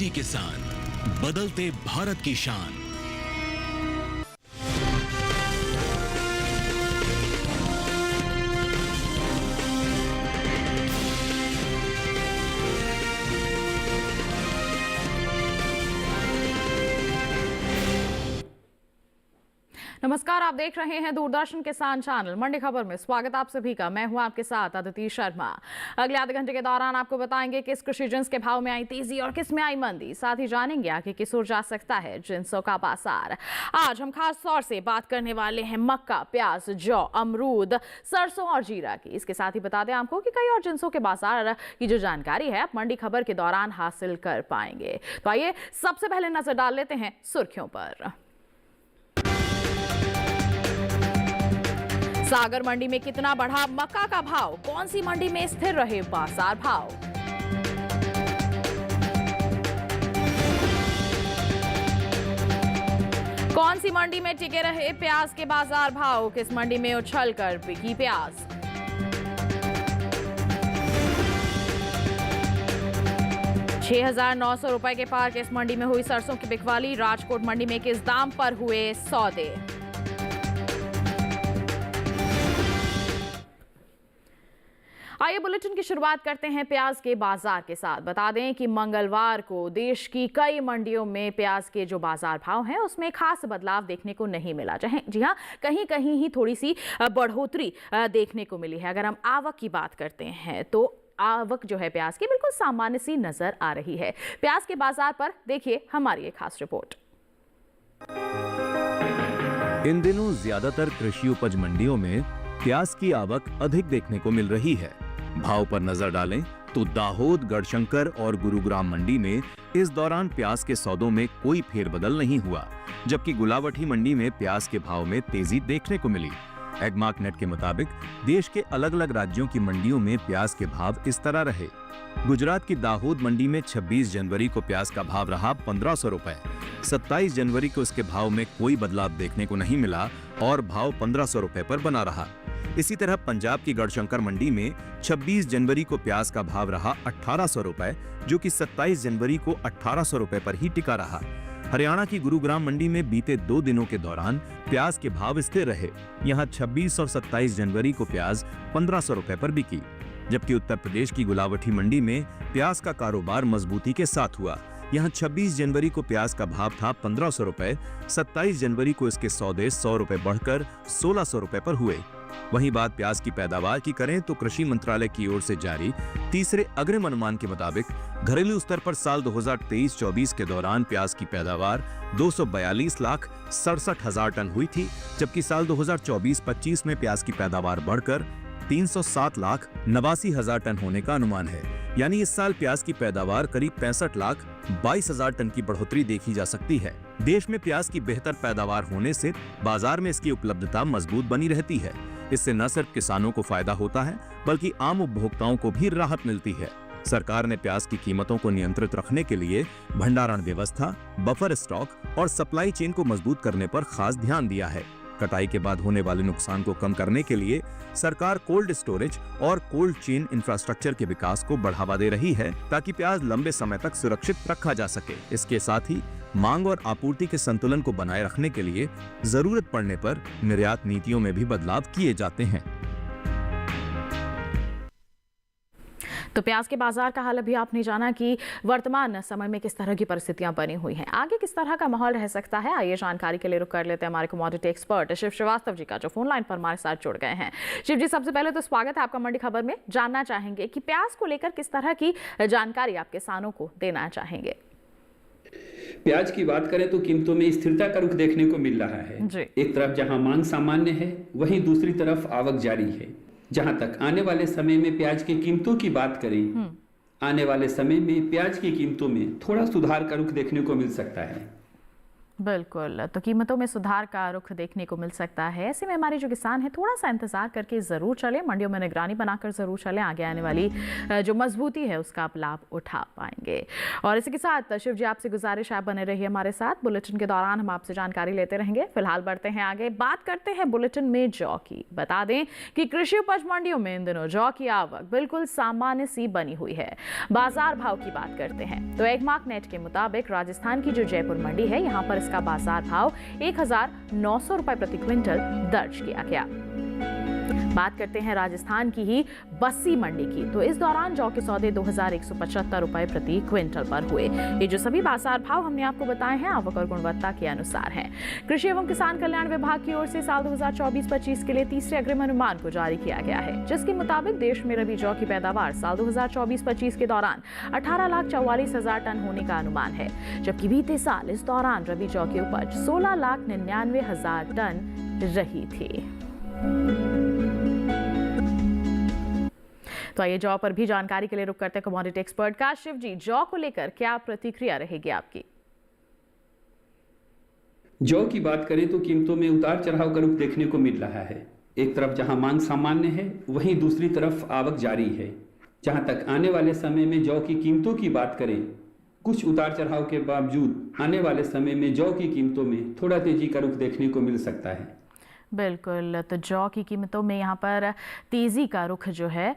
मंडी किसान, बदलते भारत की शान। नमस्कार, आप देख रहे हैं दूरदर्शन किसान चैनल। मंडी खबर में स्वागत आप सभी का। मैं हूं आपके साथ अदिति शर्मा। अगले आधे घंटे के दौरान आपको बताएंगे किस कृषि जिन्स के भाव में आई तेजी और किस में आई मंदी। साथ ही जानेंगे आगे किस ओर जा सकता है जिन्सों का बाजार। आज हम खास तौर से बात करने वाले हैं मक्का, प्याज, जौ, अमरूद, सरसों और जीरा की। इसके साथ ही बता दें आपको कि कई और जिन्सों के बाजार की जो जानकारी है आप मंडी खबर के दौरान हासिल कर पाएंगे। तो आइए सबसे पहले नजर डाल लेते हैं सुर्खियों पर। सागर मंडी में कितना बढ़ा मक्का का भाव? कौन सी मंडी में स्थिर रहे बाजार भाव? कौन सी मंडी में टिके रहे प्याज के बाजार भाव? किस मंडी में उछलकर बिकी प्याज? ₹6,900 के पार किस मंडी में हुई सरसों की बिकवाली? राजकोट मंडी में किस दाम पर हुए सौदे? आइए बुलेटिन की शुरुआत करते हैं प्याज के बाजार के साथ। बता दें कि मंगलवार को देश की कई मंडियों में प्याज के जो बाजार भाव हैं उसमें खास बदलाव देखने को नहीं मिला। जी हाँ, कहीं कहीं ही थोड़ी सी बढ़ोतरी देखने को मिली है। अगर हम आवक की बात करते हैं तो आवक जो है प्याज की बिल्कुल सामान्य सी नजर आ रही है। प्याज के बाजार पर देखिए हमारी एक खास रिपोर्ट। इन दिनों ज्यादातर कृषि उपज मंडियों में प्याज की आवक अधिक देखने को मिल रही है। भाव पर नजर डालें तो दाहोद, गढ़शंकर और गुरुग्राम मंडी में इस दौरान प्याज के सौदों में कोई फेरबदल नहीं हुआ, जबकि गुलावटी मंडी में प्याज के भाव में तेजी देखने को मिली। एगमार्क नेट के मुताबिक देश के अलग अलग राज्यों की मंडियों में प्याज के भाव इस तरह रहे। गुजरात की दाहोद मंडी में 26 जनवरी को प्याज का भाव रहा ₹1,500। 27 जनवरी को इसके भाव में कोई बदलाव देखने को नहीं मिला और भाव ₹1,500 पर बना रहा। इसी तरह पंजाब की गढ़शंकर मंडी में 26 जनवरी को प्याज का भाव रहा ₹1,800, जो कि 27 जनवरी को ₹1,800 पर ही टिका रहा। हरियाणा की गुरुग्राम मंडी में बीते 2 दिनों के दौरान प्याज के भाव स्थिर रहे। यहाँ 26 और 27 जनवरी को प्याज ₹1,500 पर बिकी, जबकि उत्तर प्रदेश की गुलावटी मंडी में प्याज का कारोबार मजबूती के साथ हुआ। यहाँ 26 जनवरी को प्याज का भाव था ₹1,500, 27 जनवरी को इसके सौदे ₹100 बढ़कर ₹1,600 पर हुए। वहीं बात प्याज की पैदावार की करें तो कृषि मंत्रालय की ओर से जारी तीसरे अग्रिम अनुमान के मुताबिक घरेलू स्तर पर साल 2023-24 के दौरान प्याज की पैदावार 242,67,000 टन हुई थी, जबकि साल 2024-25 में प्याज की पैदावार बढ़कर 307,89,000 टन होने का अनुमान है। यानी इस साल प्याज की पैदावार करीब 65,22,000 टन की बढ़ोतरी देखी जा सकती है। देश में प्याज की बेहतर पैदावार होने से बाजार में इसकी उपलब्धता मजबूत बनी रहती है। इससे न सिर्फ किसानों को फायदा होता है बल्कि आम उपभोक्ताओं को भी राहत मिलती है। सरकार ने प्याज की कीमतों को नियंत्रित रखने के लिए भंडारण व्यवस्था, बफर स्टॉक और सप्लाई चेन को मजबूत करने पर खास ध्यान दिया है। कटाई के बाद होने वाले नुकसान को कम करने के लिए सरकार कोल्ड स्टोरेज और कोल्ड चेन इंफ्रास्ट्रक्चर के विकास को बढ़ावा दे रही है, ताकि प्याज लंबे समय तक सुरक्षित रखा जा सके। इसके साथ ही मांग और आपूर्ति के संतुलन को बनाए रखने के लिए जरूरत पड़ने पर निर्यात नीतियों में भी बदलाव किए जाते हैं। तो प्याज के बाजार का हाल अभी आपने जाना कि वर्तमान समय में किस तरह की परिस्थितियां बनी हुई हैं। आगे किस तरह का माहौल रह सकता है, आइए जानकारी के लिए रुक कर लेते हैं हमारे कमोडिटी एक्सपर्ट शिव श्रीवास्तव जी का, जो फोन लाइन पर हमारे साथ जुड़ गए हैं। शिव जी, सबसे पहले तो स्वागत है आपका मंडी खबर में। जानना चाहेंगे कि प्याज को लेकर किस तरह की जानकारी आप किसानों को देना चाहेंगे। प्याज की बात करें तो कीमतों में स्थिरता का रुख देखने को मिल रहा है। एक तरफ जहां मांग सामान्य है, वहीं दूसरी तरफ आवक जारी है। जहां तक आने वाले समय में प्याज की कीमतों की बात करें, आने वाले समय में प्याज की कीमतों में थोड़ा सुधार का रुख देखने को मिल सकता है। बिल्कुल, तो कीमतों में सुधार का रुख देखने को मिल सकता है। ऐसे में हमारे जो किसान हैं थोड़ा सा इंतजार करके ज़रूर चलें, मंडियों में निगरानी बनाकर ज़रूर चलें, आगे आने वाली जो मजबूती है उसका आप लाभ उठा पाएंगे। और इसी के साथ शिव जी आपसे गुजारिश आप बने रहिए हमारे साथ, बुलेटिन के दौरान हम आपसे जानकारी लेते रहेंगे। फिलहाल बढ़ते हैं आगे, बात करते हैं बुलेटिन में जौ की। बता दें कि कृषि उपज मंडियों में इन दिनों जौ की आवक बिल्कुल सामान्य सी बनी हुई है। बाजार भाव की बात करते हैं तो एगमार्क नेट के मुताबिक राजस्थान की जो जयपुर मंडी है यहाँ पर इसका बाजार भाव 1900 रुपए प्रति क्विंटल दर्ज किया गया। बात करते हैं राजस्थान की ही बस्सी मंडी की, तो इस दौरान जौ के सौदे 2175 रुपए प्रति क्विंटल पर हुए। ये जो सभी बाजार भाव हमने आपको बताए हैं आवक और गुणवत्ता के अनुसार हैं। कृषि एवं किसान कल्याण विभाग की ओर से साल 2024-25 के लिए तीसरे अग्रिम अनुमान को जारी किया गया है, जिसके मुताबिक देश में रबी जौ की पैदावार साल 2024-25 के दौरान 18,44,000 टन होने का अनुमान है, जबकि बीते साल इस दौरान रबी जौ की उपज 16,99,000 टन रही थी। तो आइए जौ पर भी जानकारी के लिए रुक करते हैं कमोडिटी एक्सपर्ट का। शिव जी, जौ को लेकर क्या प्रतिक्रिया रहेगी आपकी? जौ की बात करें तो कीमतों में उतार चढ़ाव का रुख देखने को मिल रहा है। एक तरफ जहां मांग सामान्य है, वहीं दूसरी तरफ आवक जारी है। जहां तक आने वाले समय में जौ की कीमतों की बात करें, कुछ उतार चढ़ाव के बावजूद आने वाले समय में जौ की कीमतों में थोड़ा तेजी का रुख देखने को मिल सकता है। बिल्कुल, तो जौ की कीमतों में यहाँ पर तेजी का रुख जो है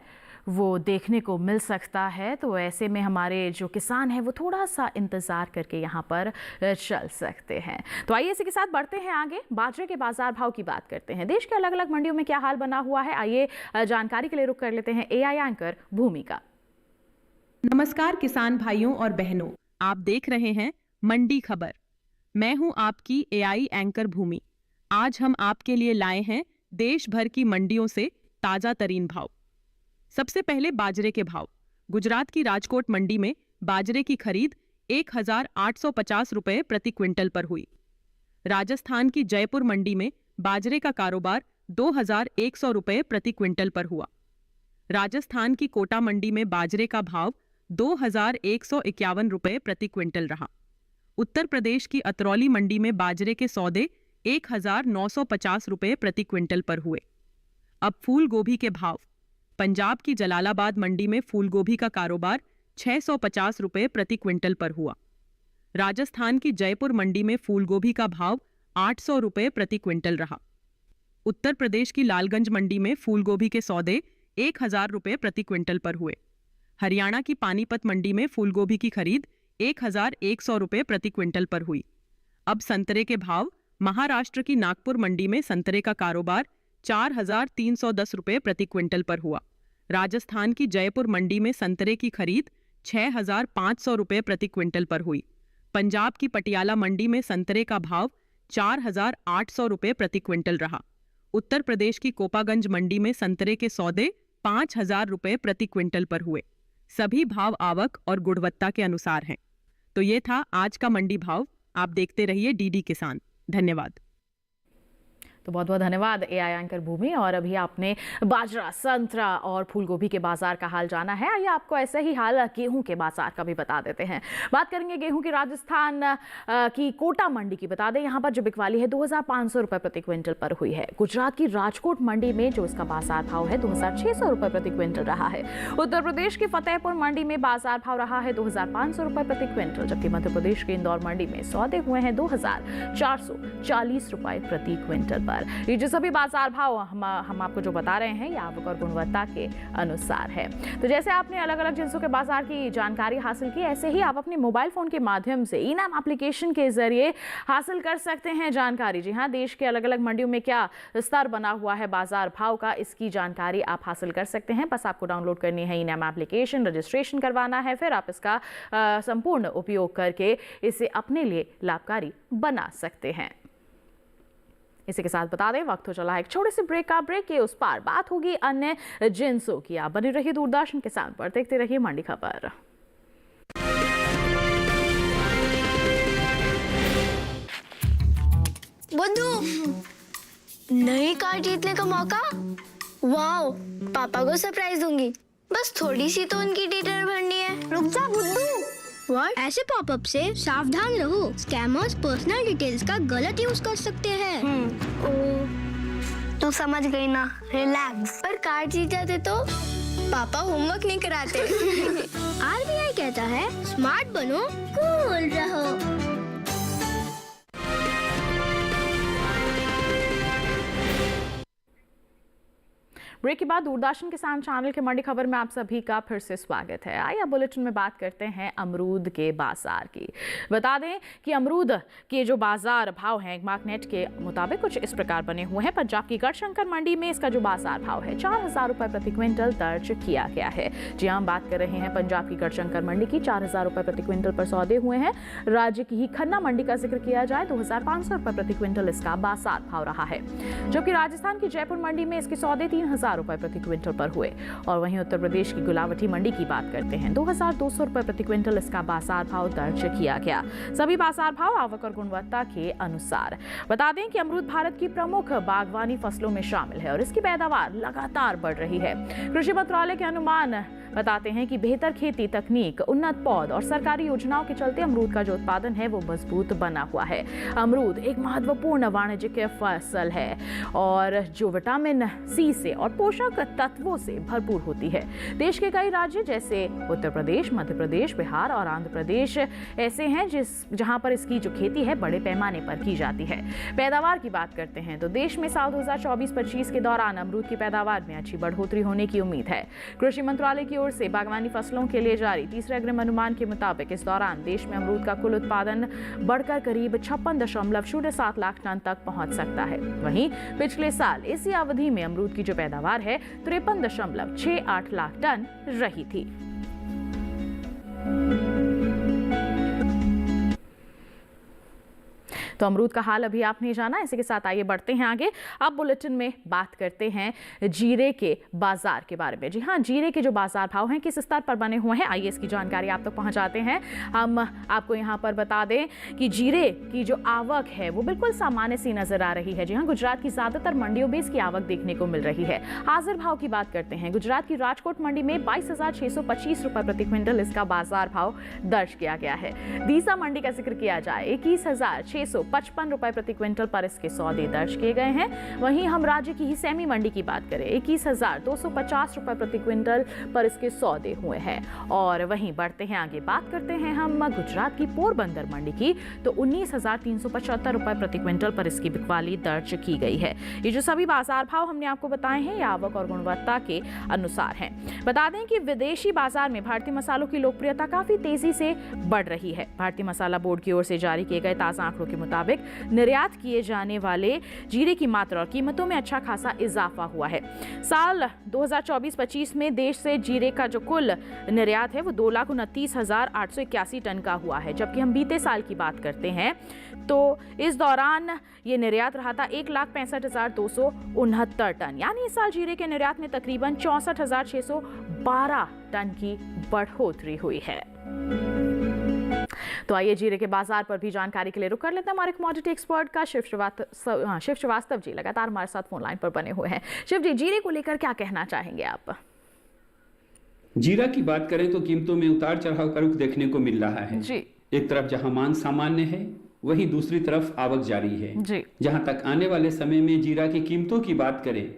वो देखने को मिल सकता है। तो ऐसे में हमारे जो किसान हैं वो थोड़ा सा इंतजार करके यहाँ पर चल सकते हैं। तो आइए इसी के साथ बढ़ते हैं आगे, बाजरे के बाजार भाव की बात करते हैं। देश के अलग अलग मंडियों में क्या हाल बना हुआ है, आइए जानकारी के लिए रुक कर लेते हैं एआई एंकर भूमि का। नमस्कार किसान भाइयों और बहनों, आप देख रहे हैं मंडी खबर। मैं हूं आपकी एआई एंकर भूमि। आज हम आपके लिए लाए हैं देश भर की मंडियों से ताजा तरीन भाव। सबसे पहले बाजरे के भाव। गुजरात की राजकोट मंडी में बाजरे की खरीद 1,850 रुपए प्रति क्विंटल पर हुई। राजस्थान की जयपुर मंडी में बाजरे का कारोबार 2,100 रुपए प्रति क्विंटल पर हुआ। राजस्थान की कोटा मंडी में बाजरे का भाव 2,151 रुपए प्रति क्विंटल रहा। उत्तर प्रदेश की अतरौली मंडी में बाजरे के सौदे 1,950 रुपए प्रति क्विंटल पर हुए। अब फूल गोभी के भाव। पंजाब की जलालाबाद मंडी में फूल गोभी का कारोबार 650 रुपए प्रति क्विंटल पर हुआ। राजस्थान की जयपुर मंडी में फूल गोभी का भाव 800 रुपए प्रति क्विंटल रहा। उत्तर प्रदेश की लालगंज मंडी में फूल गोभी के सौदे 1,000 रुपए प्रति क्विंटल पर हुए। हरियाणा की पानीपत मंडी में फूल गोभी की खरीद 1,100 रुपए प्रति क्विंटल पर हुई। अब संतरे के भाव। महाराष्ट्र की नागपुर मंडी में संतरे का कारोबार 4,310 रुपए प्रति क्विंटल पर हुआ। राजस्थान की जयपुर मंडी में संतरे की खरीद 6,500 रुपए प्रति क्विंटल पर हुई। पंजाब की पटियाला मंडी में संतरे का भाव 4,800 रुपए प्रति क्विंटल रहा। उत्तर प्रदेश की कोपागंज मंडी में संतरे के सौदे 5,000 रुपए प्रति क्विंटल पर हुए। सभी भाव आवक और गुणवत्ता के अनुसार हैं। तो ये था आज का मंडी भाव। आप देखते रहिए डीडी किसान। धन्यवाद। तो बहुत बहुत धन्यवाद एआई एंकर भूमि। और अभी आपने बाजरा, संतरा और फूलगोभी के बाजार का हाल जाना है, आइए आपको ऐसे ही हाल गेहूं के बाजार का भी बता देते हैं। बात करेंगे गेहूं की। राजस्थान की कोटा मंडी की बता दें, यहाँ पर जो बिकवाली है 2,500 रुपए प्रति क्विंटल पर हुई है। गुजरात की राजकोट मंडी में जो इसका बाजार भाव है 2,600 रुपए प्रति क्विंटल रहा है। उत्तर प्रदेश की फतेहपुर मंडी में बाजार भाव रहा है 2,500 रुपए प्रति क्विंटल, जबकि मध्य प्रदेश के इंदौर मंडी में सौदे हुए हैं 2,440 रुपए प्रति क्विंटल पर। ये जो सभी बाजार भाव हम आपको जो बता रहे हैं ये आवक और गुणवत्ता के अनुसार है। तो जैसे आपने अलग अलग जिन्सों के बाजार की जानकारी हासिल की, ऐसे ही आप अपने मोबाइल फोन के माध्यम से इनाम एप्लीकेशन के जरिए हासिल कर सकते हैं जानकारी। जी हाँ, देश के अलग अलग मंडियों में क्या स्तर बना हुआ है बाजार भाव का, इसकी जानकारी आप हासिल कर सकते हैं। बस आपको डाउनलोड करनी है इनाम एप्लीकेशन, रजिस्ट्रेशन करवाना है, फिर आप इसका संपूर्ण उपयोग करके इसे अपने लिए लाभकारी बना सकते हैं। इसी के साथ बता दें वक्त हो चला है एक छोटे से ब्रेक का। ब्रेक के उस पार बात होगी अन्य जिन्सों की। आप बने रहिए दूरदर्शन किसान पर, देखते रहिए मंडी खबर। बुद्धू, नई कार जीतने का मौका। वाओ, पापा को सरप्राइज दूंगी। बस थोड़ी सी तो उनकी डिटेल भरनी है। रुक जा बुद्धू, व्हाट? ऐसे पॉपअप से सावधान रहो, स्कैमर्स पर्सनल डिटेल्स का गलत यूज कर सकते हैं। तो समझ गई ना, रिलैक्स। पर कार्ड जीत जाते तो? पापा होमवर्क नहीं कराते। आरबीआई कहता है स्मार्ट बनो, कूल रहो। ब्रेक के बाद दूरदर्शन किसान चैनल के मंडी खबर में आप सभी का फिर से स्वागत है। आइए बुलेटिन में बात करते हैं अमरूद के बाजार की। बता दें कि अमरूद के जो बाजार भाव हैं मार्कनेट के मुताबिक कुछ इस प्रकार बने हुए हैं। पंजाब की गढ़शंकर मंडी में इसका जो बाजार भाव है 4,000 रुपए प्रति क्विंटल दर्ज किया गया है। जी हम बात कर रहे हैं पंजाब की गढ़शंकर मंडी की, 4,000 रुपए प्रति क्विंटल पर सौदे हुए हैं। राज्य की ही खन्ना मंडी का जिक्र किया जाए 2,500 रुपए प्रति क्विंटल इसका बाजार भाव रहा है, जबकि राजस्थान की जयपुर मंडी में इसके सौदे 3,000 रुपए प्रति क्विंटल पर हुए। और वहीं उत्तर प्रदेश की गुलावटी मंडी की बात करते हैं, 2,200 रुपए प्रति क्विंटल इसका बाजार भाव दर्ज किया गया। सभी बाजार भाव आवक और गुणवत्ता के अनुसार। बता दें कि अमरूद भारत की प्रमुख बागवानी फसलों में शामिल है और इसकी पैदावार लगातार बढ़ रही है। कृषि मंत्रालय के अनुमान बताते हैं कि बेहतर खेती तकनीक, उन्नत पौध और सरकारी योजनाओं के चलते अमरूद का जो उत्पादन है वो मजबूत बना हुआ है। अमरूद एक महत्वपूर्ण वाणिज्यिक फसल है और जो विटामिन सी से और पोषक तत्वों से भरपूर होती है। देश के कई राज्य जैसे उत्तर प्रदेश, मध्य प्रदेश, बिहार और आंध्र प्रदेश ऐसे हैं जहां पर इसकी जो खेती है बड़े पैमाने पर की जाती है। पैदावार की बात करते हैं तो देश में साल 2024-25 के दौरान अमरूद की पैदावार में अच्छी बढ़ोतरी होने की उम्मीद है। कृषि मंत्रालय की ओर से बागवानी फसलों के लिए जारी तीसरे अग्रिम अनुमान के मुताबिक इस दौरान देश में अमरूद का कुल उत्पादन बढ़कर करीब 56.07 लाख टन तक पहुंच सकता है। वहीं पिछले साल इसी अवधि में अमरूद की जो पैदावार है 53.68 लाख टन रही थी। तो अमरूद का हाल अभी आपने जाना। इसी के साथ आइए बढ़ते हैं आगे। अब बुलेटिन में बात करते हैं जीरे के बाजार के बारे में। जी हाँ, जीरे के जो बाजार भाव हैं किस स्तर पर बने हुए हैं, आइए इसकी जानकारी आप तक पहुंचाते हैं। हम आपको यहाँ पर बता दें कि जीरे की जो आवक है वो बिल्कुल सामान्य सी नजर आ रही है। जी हाँ, गुजरात की ज्यादातर मंडियों में इसकी आवक देखने को मिल रही है। हाजिर भाव की बात करते हैं, गुजरात की राजकोट मंडी में 22,625 रुपए प्रति क्विंटल इसका बाजार भाव दर्ज किया गया है। दीसा मंडी का जिक्र किया जाए 21,655 रुपए प्रति क्विंटल पर इसके सौदे दर्ज किए गए हैं। वहीं हम राज्य की ही सैमी मंडी की बात करें 21,250 रुपए प्रति क्विंटल पर इसके सौदे हुए हैं। और वहीं बढ़ते हैं आगे, बात करते हैं हम गुजरात की पोरबंदर मंडी की, तो 19,375 रुपए प्रति क्विंटल पर इसकी बिकवाली दर्ज की गई है। ये जो सभी बाजार भाव हमने आपको बताए हैं ये आवक और गुणवत्ता के अनुसार हैं। बता दें कि विदेशी बाजार में भारतीय मसालों की लोकप्रियता काफी तेजी से बढ़ रही है। भारतीय मसाला बोर्ड की ओर से जारी किए गए ताजा आंकड़ों के मुताबिक निर्यात किए जाने वाले जीरे की मात्रा और कीमतों में अच्छा खासा इजाफा हुआ है। साल 2024-25 में देश से जीरे का जो कुल निर्यात है वो 2,29,881 टन का हुआ है, जबकि हम बीते साल की बात करते हैं तो इस दौरान ये निर्यात रहा था 1,65,269 टन, यानी इस साल जीरे के निर्यात में तकरीबन 64,612 टन की बढ़ोतरी हुई है। तो आइए जीरे के बाजार पर भी जानकारी के लिए रुक कर लेते हैं हमारे कमोडिटी एक्सपर्ट का शिव श्रीवास्तव जी लगातार हमारे साथ फोन लाइन पर बने हुए हैं। शिव जी, जीरे को लेकर क्या कहना चाहेंगे आप? जीरा की बात करें तो कीमतों में उतार चढ़ाव का रुख देखने को मिल रहा है जी। एक तरफ जहां मांग सामान्य है वहीं दूसरी तरफ आवक जारी है जी। जहां तक आने वाले समय में जीरा की कीमतों की बात करें,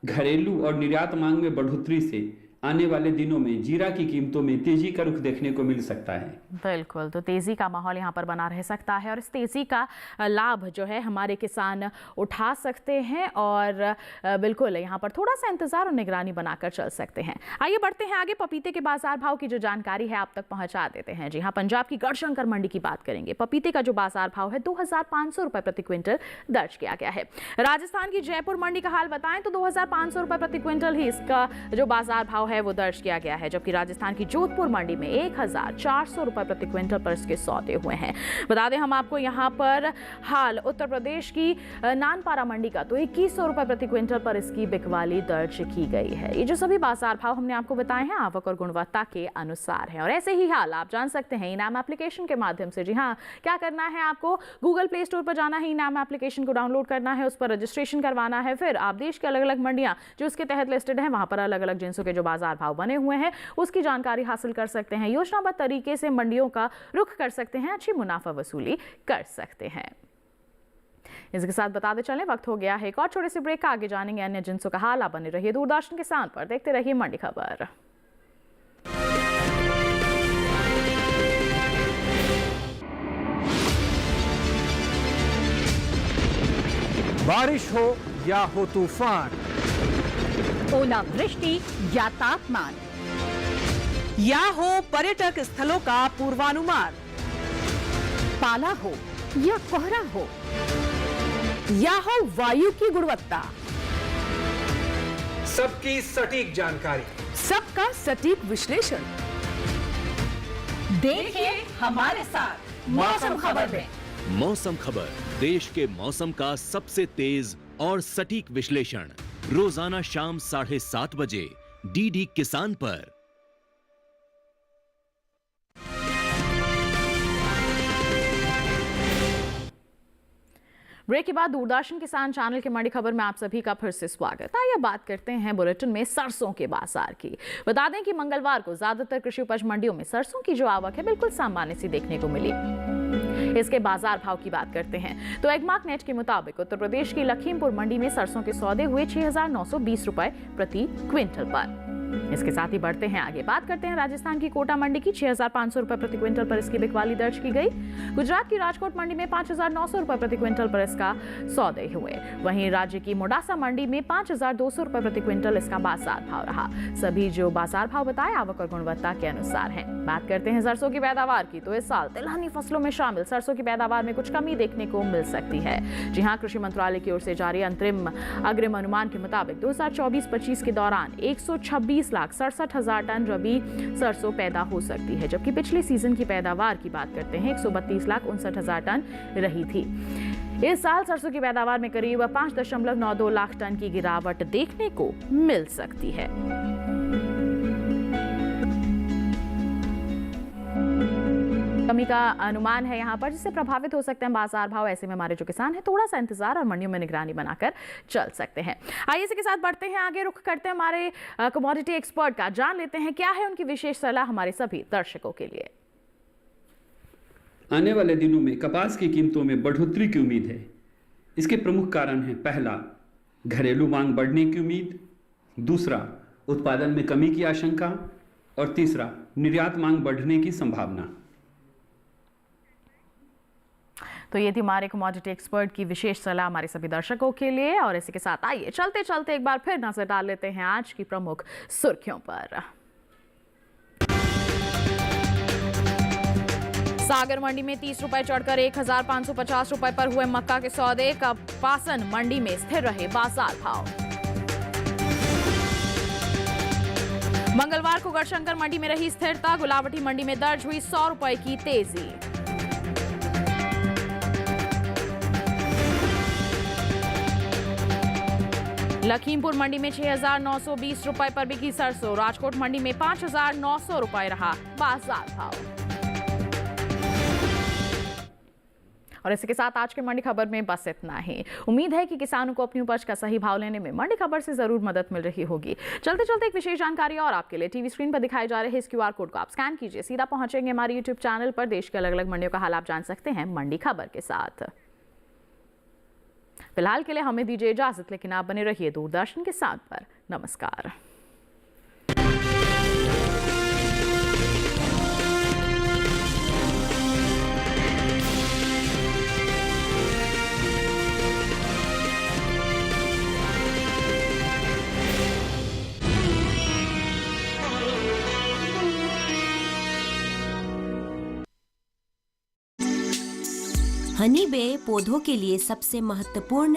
घरेलू और निर्यात मांग में बढ़ोतरी से आने वाले दिनों में जीरा की कीमतों में तेजी का रुख देखने को मिल सकता है। बिल्कुल, तो तेजी का माहौल यहाँ पर बना रह सकता है और इस तेजी का लाभ जो है हमारे किसान उठा सकते हैं और बिल्कुल यहाँ पर थोड़ा सा इंतजार और निगरानी बनाकर चल सकते हैं। आइए बढ़ते हैं आगे, पपीते के बाजार भाव की जो जानकारी है आप तक पहुंचा देते हैं। जी हाँ, पंजाब की गढ़शंकर मंडी की बात करेंगे। पपीते का जो बाजार भाव है 2,500 रुपए प्रति क्विंटल दर्ज किया गया है। राजस्थान की जयपुर मंडी का हाल बताएं तो 2,500 रुपए प्रति क्विंटल ही इसका जो बाजार भाव है वो दर्ज किया गया है, जबकि राजस्थान की जोधपुर मंडी में 1,400 रुपए प्रति क्विंटल पर इसके सौदे हुए हैं। बता दें हम आपको यहाँ पर हाल उत्तर प्रदेश की नानपारा मंडी का, तो 2,100 रुपए प्रति क्विंटल पर इसकी बिकवाली दर्ज की गई है। ये जो सभी बाजार भाव हमने आपको बताए हैं आवक और गुणवत्ता के अनुसार है और ऐसे ही हाल आप जान सकते हैं इनाम एप्लीकेशन के माध्यम से। जी हाँ, क्या करना है आपको, गूगल प्ले स्टोर पर जाना है, इनाम एप्लीकेशन को डाउनलोड करना है, उस पर रजिस्ट्रेशन करवाना है, फिर आप देश के अलग अलग मंडियां जो उसके तहत लिस्टेड है वहां पर अलग अलग जिन्सों के जो बाजार भाव बने हुए हैं उसकी जानकारी हासिल कर सकते हैं। योजनाबद्ध तरीके से मंडियों का रुख कर सकते हैं, अच्छी मुनाफा वसूली कर सकते हैं। इसके साथ बताते चलें वक्त हो गया है एक और छोटे से ब्रेक का। आगे जानेंगे अन्य जिन्सों का हाल। आप बने रहिए दूरदर्शन किसान पर, देखते रहिए मंडी खबर। बारिश हो या हो तूफान, ओलावृष्टि या तापमान, या हो पर्यटक स्थलों का पूर्वानुमान, पाला हो या कोहरा हो, या हो वायु की गुणवत्ता, सबकी सटीक जानकारी, सबका सटीक विश्लेषण देखिए हमारे साथ मौसम खबर में। मौसम खबर, देश के मौसम का सबसे तेज और सटीक विश्लेषण रोजाना शाम 7:30 बजे डीडी किसान पर। ब्रेक के बाद दूरदर्शन किसान चैनल के मंडी खबर में आप सभी का फिर से स्वागत। आइए बात करते हैं बुलेटिन में सरसों के बाजार की। बता दें कि मंगलवार को ज्यादातर कृषि उपज मंडियों में सरसों की जो आवक है बिल्कुल सामान्य सी देखने को मिली। इसके बाजार भाव की बात करते हैं तो एग्मार्क नेट के मुताबिक उत्तर प्रदेश की लखीमपुर मंडी में सरसों के सौदे हुए 6,920 रुपए प्रति क्विंटल पर। इसके साथ ही बढ़ते हैं आगे, बात करते हैं राजस्थान की कोटा मंडी की 6,500 रुपए प्रति क्विंटल पर इसकी बिकवाली दर्ज की गई। गुजरात की राजकोट मंडी में 5,900 रुपए प्रति क्विंटल पर इसका सौदे हुए। वहीं राज्य की मोडासा मंडी में 5,200 रुपए प्रति क्विंटल इसका बाजार भाव रहा। सभी जो बाजार भाव बताए आवक और गुणवत्ता के अनुसार हैं। बात करते हैं सरसों की पैदावार की तो इस साल तिलहनी फसलों में शामिल सरसों की पैदावार में कुछ कमी देखने को मिल सकती है। जी हां, कृषि मंत्रालय की ओर से जारी अग्रिम अनुमान के मुताबिक 2024-25 के दौरान 126,67,000 टन रबी सरसों पैदा हो सकती है, जबकि पिछले सीजन की पैदावार की बात करते हैं 132,59,000 टन रही थी। इस साल सरसों की पैदावार में करीब 5.92 लाख टन की गिरावट देखने को मिल सकती है। कमी का अनुमान है यहाँ पर, जिससे प्रभावित हो सकते हैं बाजार भाव। ऐसे में हमारे जो किसान हैं थोड़ा सा इंतजार और मंडियों में निगरानी बनाकर चल सकते हैं। आइए इसी के साथ बढ़ते हैं आगे, रुख करते हैं हमारे कमोडिटी एक्सपर्ट का, जान लेते हैं क्या है उनकी विशेष सलाह हमारे सभी दर्शकों के लिए। आने वाले दिनों में कपास की कीमतों में बढ़ोतरी की उम्मीद है। इसके प्रमुख कारण हैं, पहला घरेलू मांग बढ़ने की उम्मीद, दूसरा उत्पादन में कमी की आशंका और तीसरा निर्यात मांग बढ़ने की संभावना। तो ये थी हमारे कमोडिटी एक्सपर्ट की विशेष सलाह हमारे सभी दर्शकों के लिए। और इसी के साथ आइए चलते चलते एक बार फिर नजर डाल लेते हैं आज की प्रमुख सुर्खियों पर। सागर मंडी में 30 रुपए चढ़कर 1,550 रुपए पर हुए मक्का के सौदे। कपासन मंडी में स्थिर रहे बाजार भाव। मंगलवार को गढ़शंकर मंडी में रही स्थिरता। गुलावटी मंडी में दर्ज हुई 100 रुपए की तेजी। लखीमपुर मंडी में 6,920 रुपए पर बिकी सरसों। राजकोट मंडी में 5,900 रुपए रहा बाजार भाव। और इसी के साथ आज के मंडी खबर में बस इतना ही। उम्मीद है कि किसानों को अपनी उपज का सही भाव लेने में मंडी खबर से जरूर मदद मिल रही होगी। चलते चलते एक विशेष जानकारी और आपके लिए, टीवी स्क्रीन पर दिखाए जा रहे इस QR कोड को आप स्कैन कीजिए, सीधा पहुंचेंगे हमारे यूट्यूब चैनल पर। देश के अलग अलग मंडियों का हाल आप जान सकते हैं मंडी खबर के साथ। फिलहाल के लिए हमें दीजिए इजाजत, लेकिन आप बने रहिए दूरदर्शन के साथ पर। नमस्कार। हनी बे पौधों के लिए सबसे महत्वपूर्ण